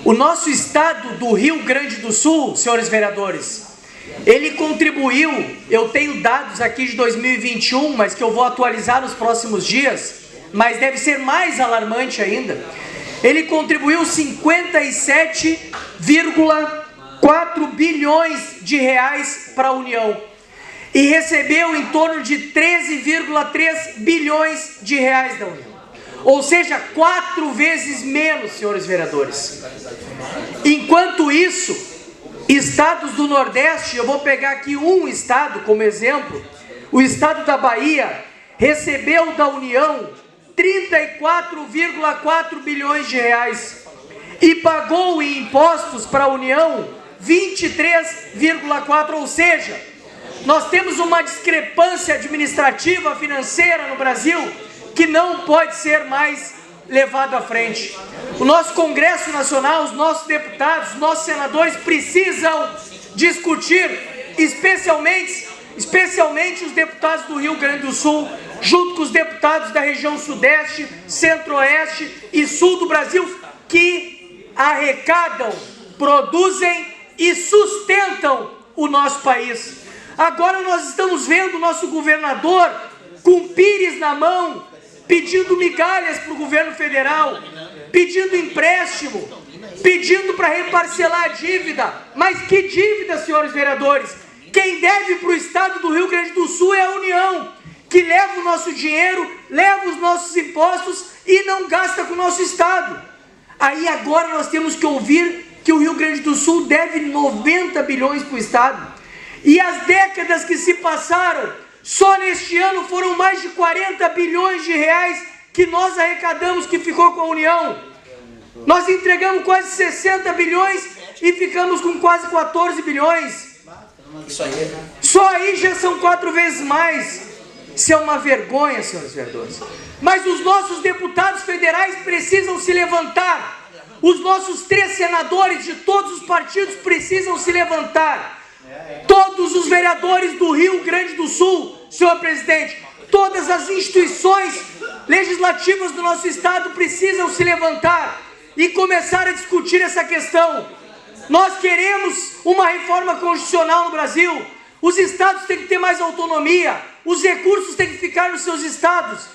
O nosso estado do Rio Grande do Sul, senhores vereadores, ele contribuiu, eu tenho dados aqui de 2021, mas que eu vou atualizar nos próximos dias, mas deve ser mais alarmante ainda. Ele contribuiu 57,4 bilhões de reais para a União e recebeu em torno de 13,3 bilhões de reais da União. Ou seja, 4 vezes menos, senhores vereadores. Enquanto isso, estados do Nordeste, eu vou pegar aqui um estado como exemplo, o estado da Bahia recebeu da União 34,4 bilhões de reais e pagou em impostos para a União 23,4, ou seja, nós temos uma discrepância administrativa financeira no Brasil que não pode ser mais levado à frente. O nosso Congresso Nacional, os nossos deputados, os nossos senadores precisam discutir, especialmente os deputados do Rio Grande do Sul, junto com os deputados da região Sudeste, Centro-Oeste e Sul do Brasil, que arrecadam, produzem e sustentam o nosso país. Agora nós estamos vendo o nosso governador com pires na mão, pedindo migalhas para o governo federal, pedindo empréstimo, pedindo para reparcelar a dívida. Mas que dívida, senhores vereadores? Quem deve para o estado do Rio Grande do Sul é a União, que leva o nosso dinheiro, leva os nossos impostos e não gasta com o nosso estado. Aí agora nós temos que ouvir que o Rio Grande do Sul deve 90 bilhões para o estado. E as décadas que se passaram, só neste ano foram mais de 40 bilhões de reais que nós arrecadamos, que ficou com a União. Nós entregamos quase 60 bilhões e ficamos com quase 14 bilhões. Só aí já são 4 vezes mais. Isso é uma vergonha, senhores vereadores. Mas os nossos deputados federais precisam se levantar. Os nossos 3 senadores de todos os partidos precisam se levantar. Todos os vereadores do Rio Grande do Sul, senhor presidente, todas as instituições legislativas do nosso estado precisam se levantar e começar a discutir essa questão. Nós queremos uma reforma constitucional no Brasil. Os estados têm que ter mais autonomia, os recursos têm que ficar nos seus estados.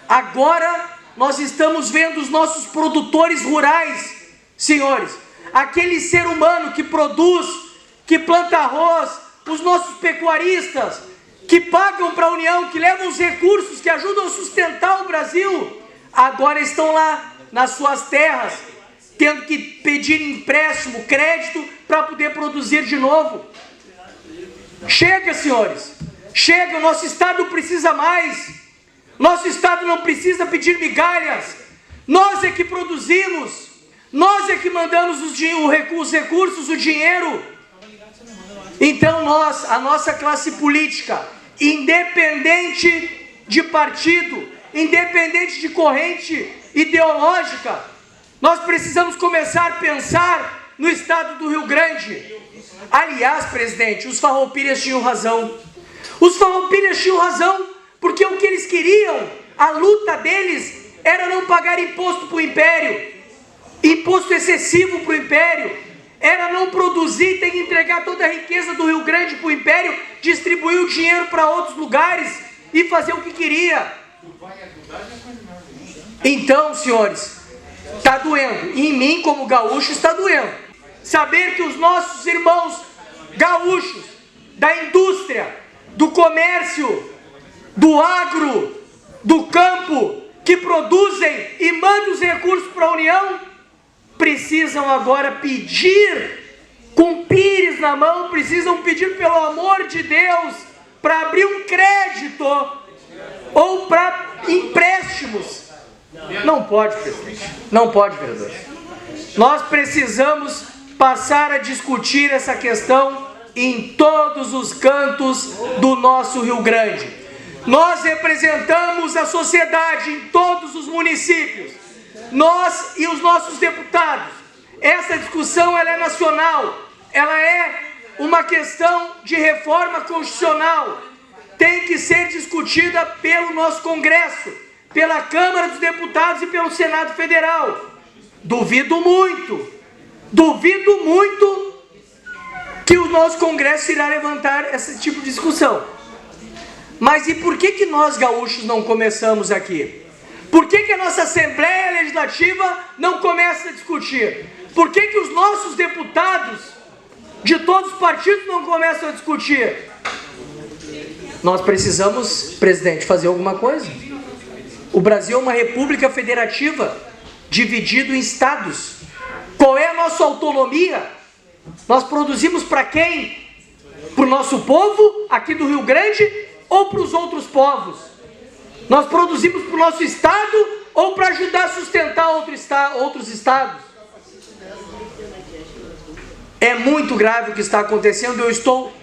Agora nós estamos vendo os nossos produtores rurais, senhores, aquele ser humano que produz, que planta arroz, os nossos pecuaristas, que pagam para a União, que levam os recursos, que ajudam a sustentar o Brasil, agora estão lá nas suas terras, tendo que pedir empréstimo, crédito, para poder produzir de novo. Chega, senhores, chega, o nosso estado precisa mais, nosso estado não precisa pedir migalhas, nós é que produzimos, nós é que mandamos os recursos, o dinheiro. Então a nossa classe política, independente de partido, independente de corrente ideológica, nós precisamos começar a pensar no estado do Rio Grande. Aliás, presidente, os farroupilhas tinham razão. Os farroupilhas tinham razão, porque o que eles queriam, a luta deles, era não pagar imposto para o Império, imposto excessivo para o Império. Era não produzir, tem que entregar toda a riqueza do Rio Grande para o Império, distribuir o dinheiro para outros lugares e fazer o que queria. Então, senhores, está doendo. Em mim, como gaúcho, está doendo. Saber que os nossos irmãos gaúchos, da indústria, do comércio, do agro, do campo, que produzem e mandam os recursos para a União, precisam agora pedir, com pires na mão, precisam pedir pelo amor de Deus, para abrir um crédito ou para empréstimos. Não pode, presidente, não pode, vereador. Nós precisamos passar a discutir essa questão em todos os cantos do nosso Rio Grande. Nós representamos a sociedade em todos os municípios. Nós e os nossos deputados, essa discussão ela é nacional, ela é uma questão de reforma constitucional, tem que ser discutida pelo nosso Congresso, pela Câmara dos Deputados e pelo Senado Federal. Duvido muito duvido muito que o nosso Congresso irá levantar esse tipo de discussão. Mas e por que nós gaúchos não começamos aqui? Por que a nossa Assembleia Legislativa não começa a discutir? Por que os nossos deputados de todos os partidos não começam a discutir? Nós precisamos, presidente, fazer alguma coisa. O Brasil é uma república federativa, dividido em estados. Qual é a nossa autonomia? Nós produzimos para quem? Para o nosso povo, aqui do Rio Grande, ou para os outros povos? Nós produzimos para o nosso estado ou para ajudar a sustentar outros estados? É muito grave o que está acontecendo. Eu estou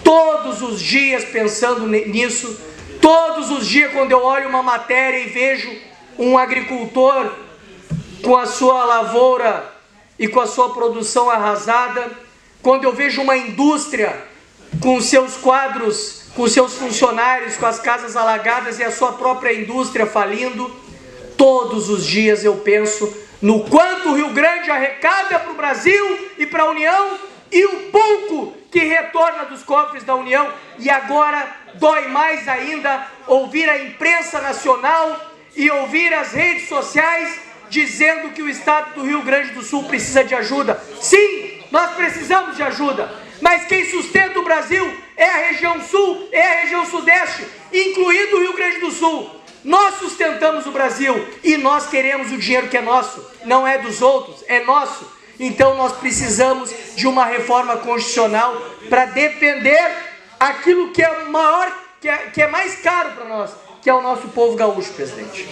todos os dias pensando nisso. Todos os dias, quando eu olho uma matéria e vejo um agricultor com a sua lavoura e com a sua produção arrasada, quando eu vejo uma indústria com seus quadros, com seus funcionários, com as casas alagadas e a sua própria indústria falindo, todos os dias eu penso no quanto o Rio Grande arrecada para o Brasil e para a União e o pouco que retorna dos cofres da União. E agora dói mais ainda ouvir a imprensa nacional e ouvir as redes sociais dizendo que o estado do Rio Grande do Sul precisa de ajuda. Sim, nós precisamos de ajuda, mas quem sustenta o Brasil é a região sul, é a região sudeste, incluindo o Rio Grande do Sul. Nós sustentamos o Brasil e nós queremos o dinheiro que é nosso, não é dos outros, é nosso. Então nós precisamos de uma reforma constitucional para defender aquilo que é maior, que é mais caro para nós, que é o nosso povo gaúcho, presidente.